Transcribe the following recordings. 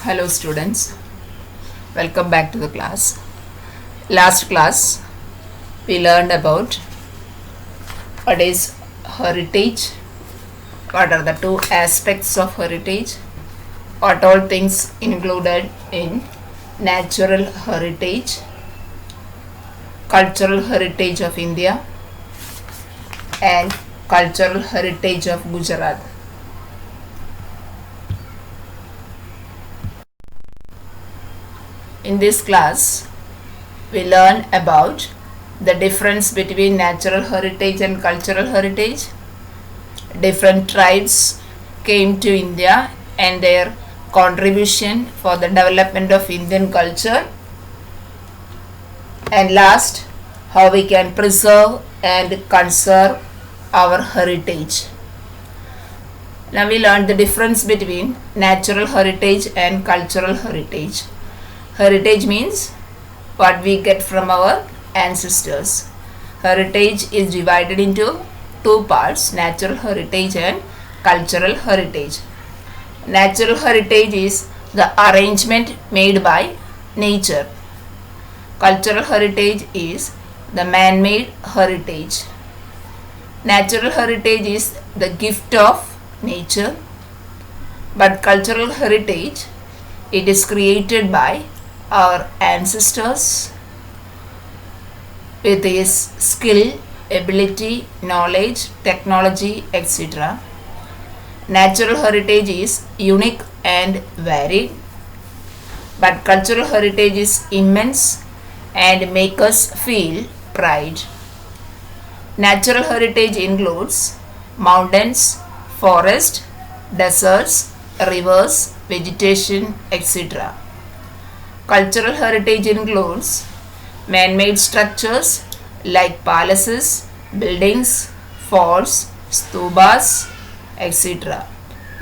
Hello students, welcome back to the class. Last class we learned about what is heritage, what are the two aspects of heritage, what all things included in natural heritage, cultural heritage of India and cultural heritage of Gujarat. In this class, we learn about the difference between natural heritage and cultural heritage. Different tribes came to India and their contribution for the development of Indian culture. And last, how we can preserve and conserve our heritage. Now we learned the difference between natural heritage and cultural heritage. Heritage means what we get from our ancestors. Heritage is divided into two parts, natural heritage and cultural heritage. Natural heritage is the arrangement made by nature. Cultural heritage is the man-made heritage. Natural heritage is the gift of nature, but cultural heritage, it is created by our ancestors with his skill, ability, knowledge, technology, etc. Natural heritage is unique and varied, but cultural heritage is immense and makes us feel pride. Natural heritage includes mountains, forests, deserts, rivers, vegetation, etc. Cultural heritage includes man-made structures like palaces, buildings, forts, stupas, etc.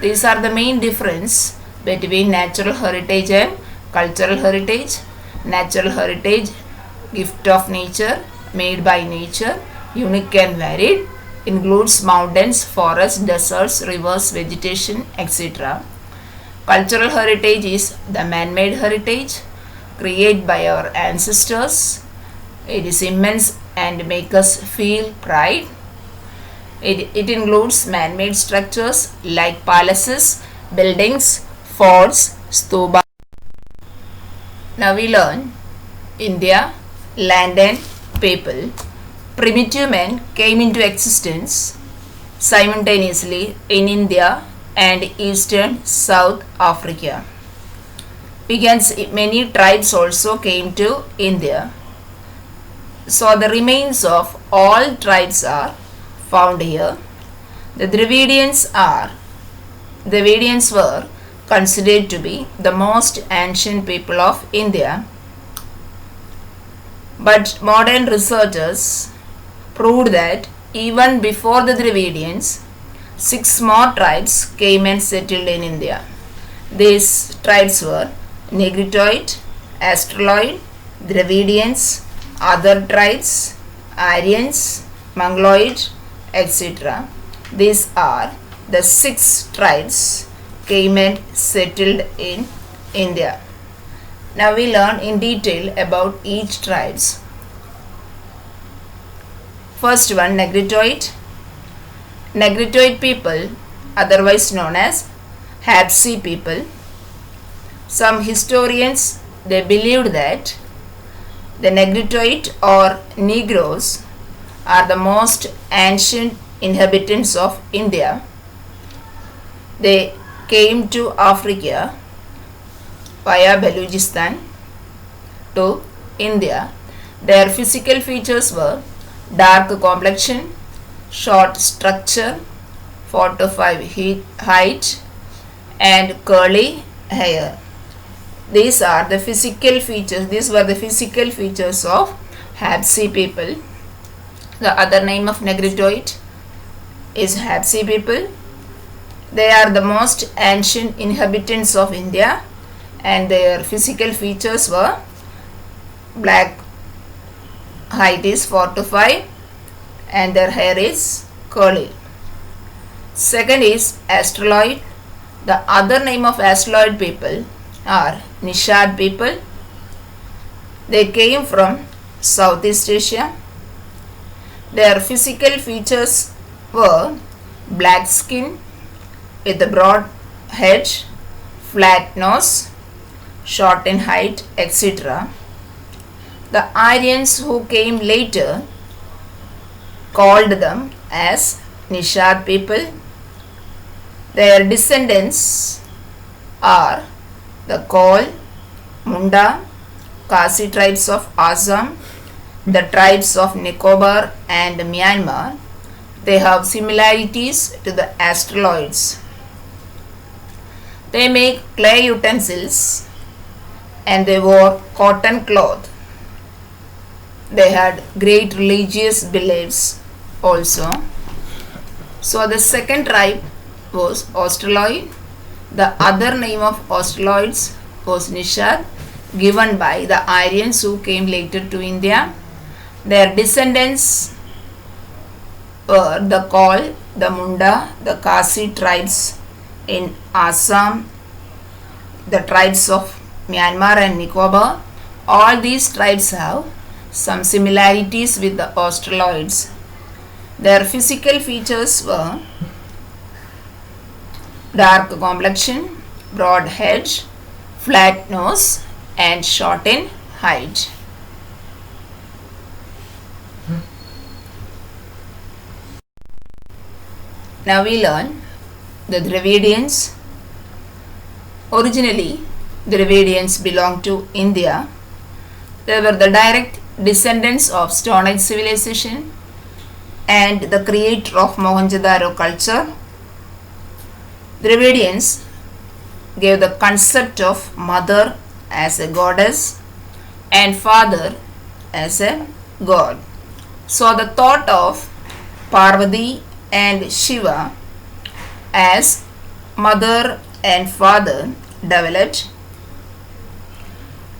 These are the main difference between natural heritage and cultural heritage. Natural heritage, gift of nature, made by nature, unique and varied, includes mountains, forests, deserts, rivers, vegetation, etc. Cultural heritage is the man-made heritage created by our ancestors. It is immense and makes us feel pride. It includes man-made structures like palaces, buildings, forts, stupas. Now we learn India, land and people. Primitive men came into existence simultaneously in India and Eastern South Africa. We can see many tribes also came to India. So the remains of all tribes are found here. The Dravidians were considered to be the most ancient people of India. But modern researchers proved that even before the Dravidians, 6 more tribes came and settled in India. These tribes were Negritoid, Australoid, Dravidians, other tribes, Aryans, Mongoloid, etc. These are the 6 tribes came and settled in India. Now we learn in detail about each tribes. First one, Negritoid. Negritoid people, otherwise known as Hapsi people. Some historians, they believed that the Negritoid or Negroes are the most ancient inhabitants of India. They came to Africa via Balochistan to India. Their physical features were dark complexion, short structure, 4 to 5 height and curly hair. These are the physical features. These were the physical features of Hapsi people. The other name of Negritoid is Hapsi people. They are the most ancient inhabitants of India and their physical features were black, height is 4 to 5 and their hair is curly. Second is Australoid. The other name of Australoid people are Nishad people. They came from Southeast Asia. Their physical features were black skin with a broad head, flat nose, short in height, etc. The Aryans who came later called them as Nishad people. Their descendants are the Kol, Munda, Khasi tribes of Assam, the tribes of Nicobar and Myanmar. They have similarities to the Australoids. They make clay utensils and they wore cotton cloth. They had great religious beliefs also. So the second tribe was Australoid. The other name of Australoids was Nishad, given by the Aryans who came later to India. Their descendants were the Kol, the Munda, the Khasi tribes in Assam, the tribes of Myanmar and Nicobar. All these tribes have some similarities with the Australoids. Their physical features were dark complexion, broad head, flat nose and short in height. Now we learn the Dravidians. Originally, Dravidians belonged to India. They were the direct descendants of Stone Age civilization and the creator of Mohenjo-daro culture. Dravidians gave the concept of mother as a goddess and father as a god. So the thought of Parvati and Shiva as mother and father developed.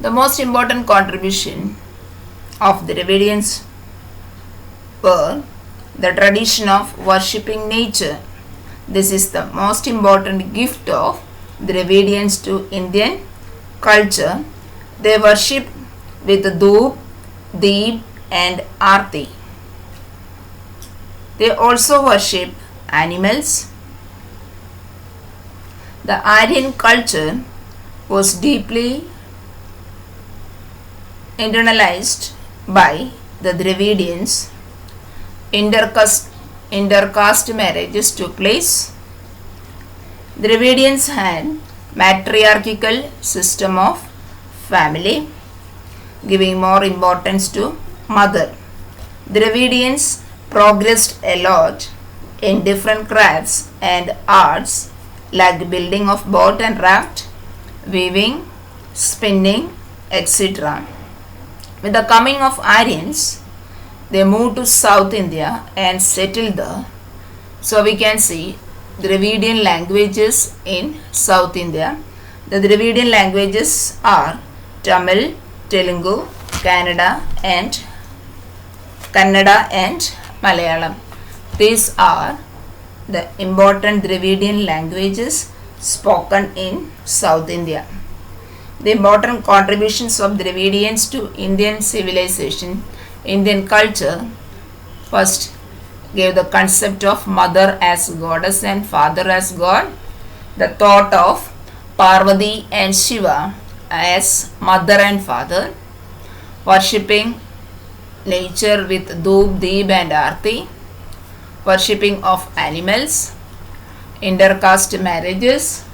The most important contribution of the Dravidians were the tradition of worshipping nature. This is the most important gift of Dravidians to Indian culture. They worship with Dhoop, Deep and Aarti. They also worship animals. The Aryan culture was deeply internalized by the Dravidians. Intercaste marriages took place. Dravidians had matriarchal system of family, giving more importance to mother. Dravidians progressed a lot in different crafts and arts like building of boat and raft, weaving, spinning, etc. With the coming of Aryans, they moved to South India and settled there. So we can see Dravidian languages in South India. The Dravidian languages are Tamil, Telugu, Kannada and Malayalam. These are the important Dravidian languages spoken in South India. The important contributions of Dravidians to Indian civilization, Indian culture, first gave the concept of mother as goddess and father as god, the thought of Parvati and Shiva as mother and father, worshipping nature with Dhoop, Deep and Aarti, worshipping of animals, intercaste marriages,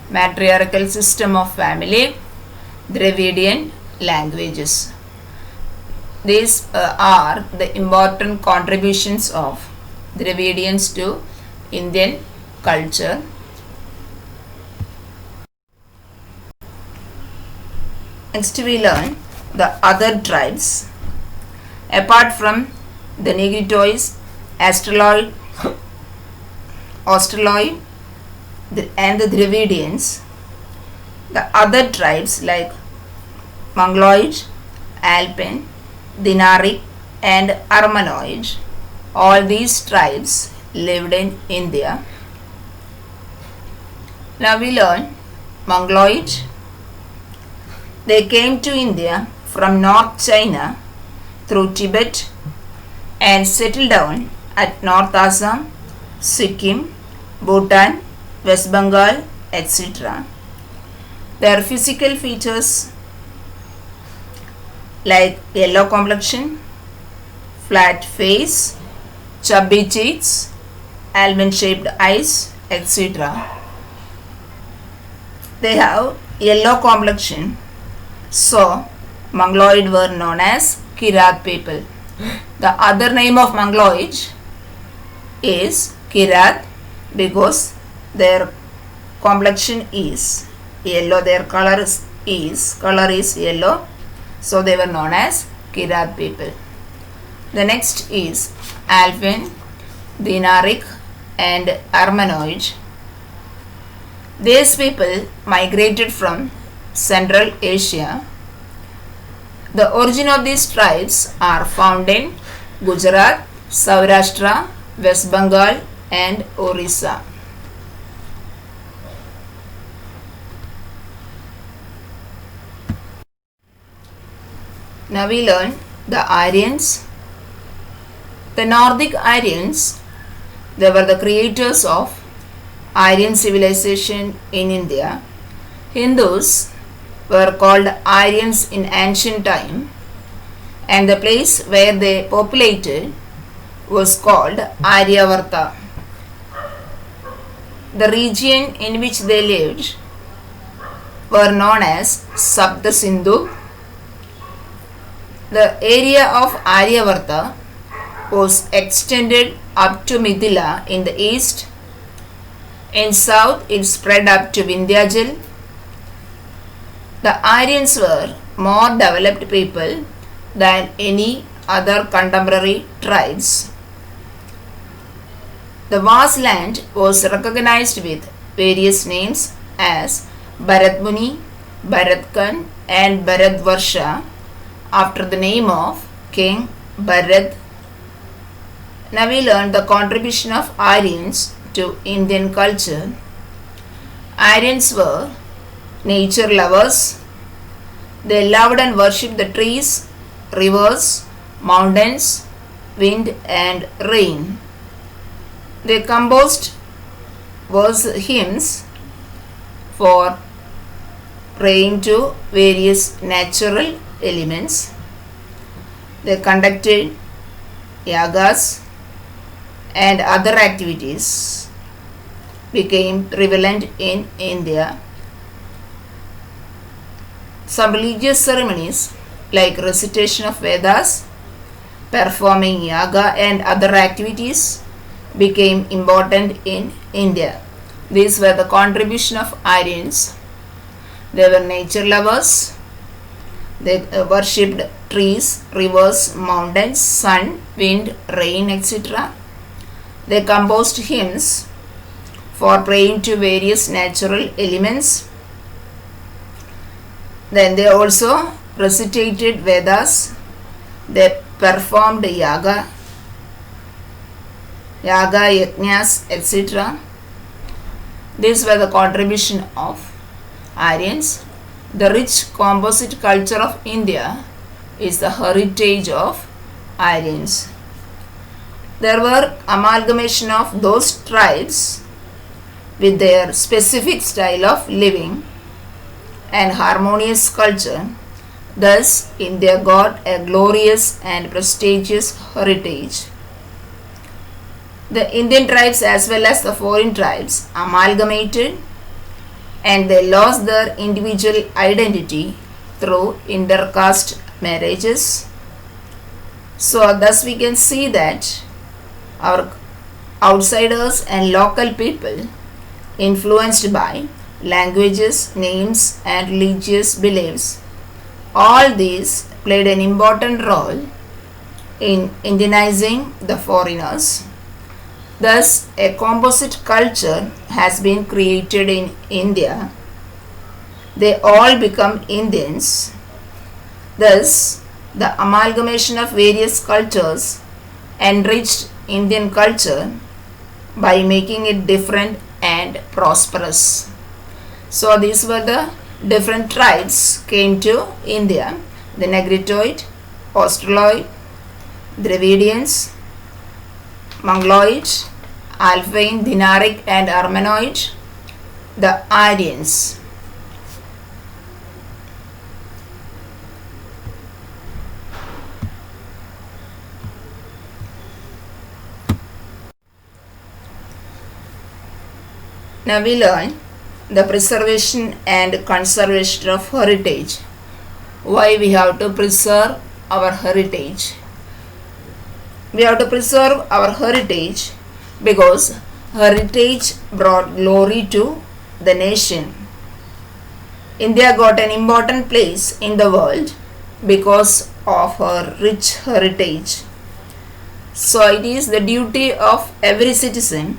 matriarchal system of family, Dravidian languages. These are the important contributions of Dravidians to Indian culture. Next we learn the other tribes. Apart from the Negritoids, Australoid and the Dravidians, the other tribes like Mongoloid, Alpine, Dinaric and Armenoid, all these tribes lived in India. Now we learn Mongoloid. They came to India from North China through Tibet and settled down at North Assam, Sikkim, Bhutan, West Bengal, etc. Their physical features like yellow complexion, flat face, chubby cheeks, almond shaped eyes, etc. They have yellow complexion, so Mongoloid were known as Kirat people. The other name of Mongoloid is Kirat because their complexion is yellow, their color is yellow, so they were known as Kirat people. The next is Alpine, Dinaric and Armenoid. These people migrated from Central Asia. The origin of these tribes are found in Gujarat, Saurashtra, West Bengal and Orissa. Now we learn the Aryans. The Nordic Aryans, they were the creators of Aryan civilization in India. Hindus were called Aryans in ancient time, and the place where they populated was called Aryavarta. The region in which they lived were known as Sapta Sindhu. The area of Aryavarta was extended up to Mithila in the east. In south, it spread up to Vindhyachal. The Aryans were more developed people than any other contemporary tribes. The vast land was recognized with various names as Bharatmuni, Bharatkan and Bharatvarsha after the name of King Bharat. Now we learn the contribution of Aryans to Indian culture. Aryans were nature lovers. They loved and worshipped the trees, rivers, mountains, wind and rain. They composed verse hymns for praying to various natural elements. They conducted yagas and other activities became prevalent in India. Some religious ceremonies like recitation of Vedas, performing yaga and other activities became important in India. These were the contribution of Aryans. They were nature lovers. They worshipped trees, rivers, mountains, sun, wind, rain, etc. They composed hymns for praying to various natural elements. Then they also recitated Vedas. They performed yaga, yajnas, etc. These were the contribution of Aryans. The rich composite culture of India is the heritage of Aryans. There were amalgamation of those tribes with their specific style of living and harmonious culture. Thus, India got a glorious and prestigious heritage. The Indian tribes as well as the foreign tribes amalgamated and they lost their individual identity through intercaste marriages. So thus we can see that our outsiders and local people influenced by languages, names and religious beliefs. All these played an important role in Indianizing the foreigners. Thus, a composite culture has been created in India. They all become Indians. Thus, the amalgamation of various cultures enriched Indian culture by making it different and prosperous. So, these were the different tribes came to India: the Negritoid, Australoid, Dravidians, Mongoloid, Alpine, Dinaric and Armenoid, the Aryans. Now we learn the preservation and conservation of heritage. Why we have to preserve our heritage? We have to preserve our heritage because heritage brought glory to the nation. India got an important place in the world because of her rich heritage. So it is the duty of every citizen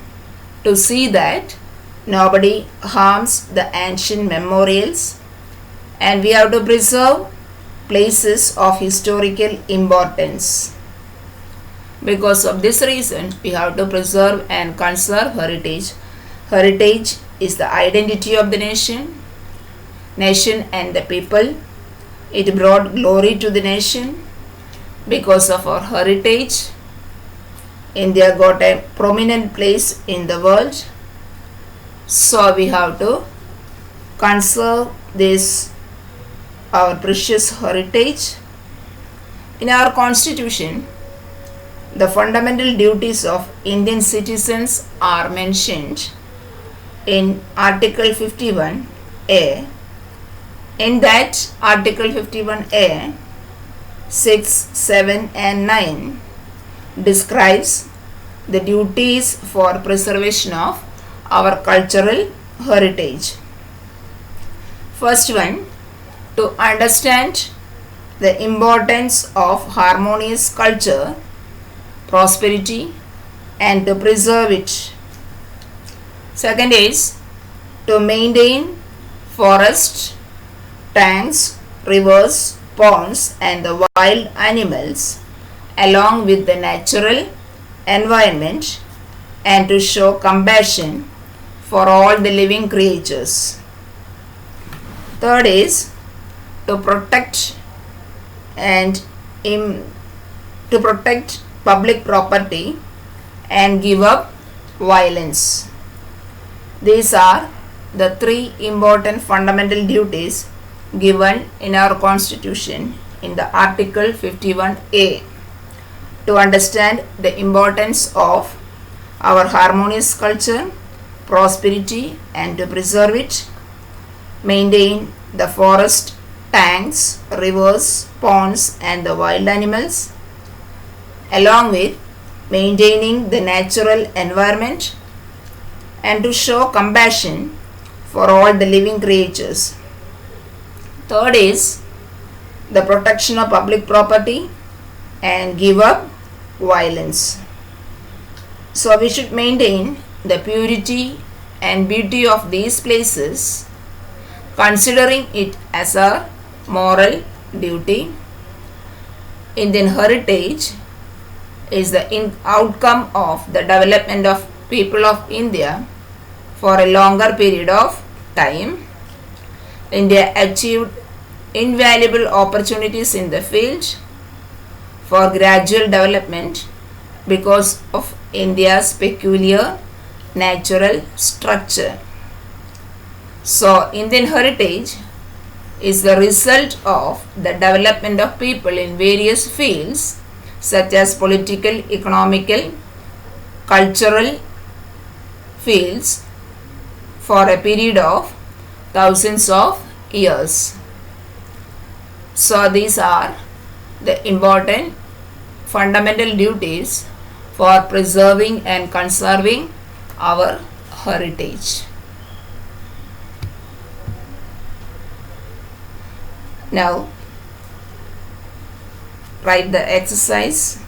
to see that nobody harms the ancient memorials, and we have to preserve places of historical importance. Because of this reason, we have to preserve and conserve heritage. Heritage is the identity of the nation and the people. It brought glory to the nation. Because of our heritage, India got a prominent place in the world. So we have to conserve this our precious heritage. In our constitution, the fundamental duties of Indian citizens are mentioned in Article 51A. In that Article 51A, 6, 7 and 9 describes the duties for preservation of our cultural heritage. First one, to understand the importance of harmonious culture, prosperity, and to preserve it. Second is to maintain forests, tanks, rivers, ponds, and the wild animals along with the natural environment, and to show compassion for all the living creatures. Third is to protect public property and give up violence. These are the three important fundamental duties given in our constitution in the Article 51A. To understand the importance of our harmonious culture, prosperity, and to preserve it, maintain the forest, tanks, rivers, ponds, and the wild animals, along with maintaining the natural environment, and to show compassion for all the living creatures. Third is the protection of public property and give up violence. So we should maintain the purity and beauty of these places, considering it as a moral duty. Indian heritage is the outcome of the development of people of India for a longer period of time. India achieved invaluable opportunities in the field for gradual development because of India's peculiar natural structure. So, Indian heritage is the result of the development of people in various fields such as political, economical, cultural fields for a period of thousands of years. So, these are the important fundamental duties for preserving and conserving our heritage. Now, write the exercise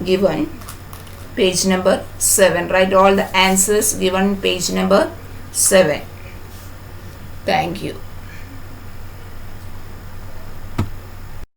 given, page number 7. Write all the answers given, page number 7. Thank you.